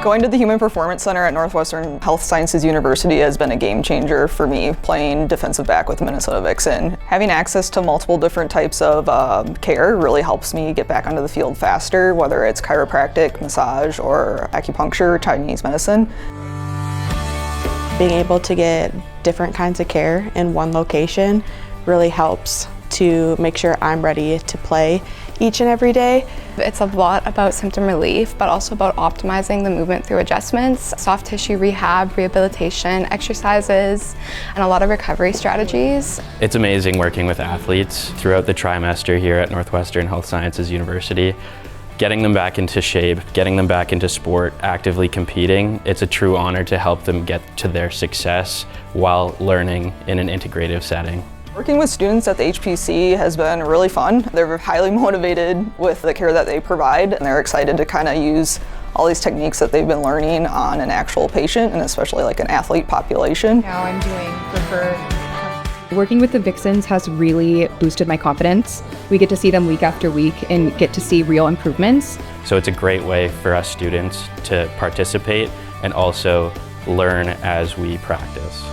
Going to the Human Performance Center at Northwestern Health Sciences University has been a game changer for me, playing defensive back with Minnesota Vixen. Having access to multiple different types of care really helps me get back onto the field faster, whether it's chiropractic, massage, or acupuncture, Chinese medicine. Being able to get different kinds of care in one location really helps to make sure I'm ready to play each and every day. It's a lot about symptom relief, but also about optimizing the movement through adjustments, soft tissue rehab, rehabilitation, exercises, and a lot of recovery strategies. It's amazing working with athletes throughout the trimester here at Northwestern Health Sciences University. Getting them back into shape, getting them back into sport, actively competing, it's a true honor to help them get to their success while learning in an integrative setting. Working with students at the HPC has been really fun. They're highly motivated with the care that they provide, and they're excited to kind of use all these techniques that they've been learning on an actual patient, and especially like an athlete population. Now I'm doing preferred. Working with the Vixens has really boosted my confidence. We get to see them week after week and get to see real improvements. So it's a great way for us students to participate and also learn as we practice.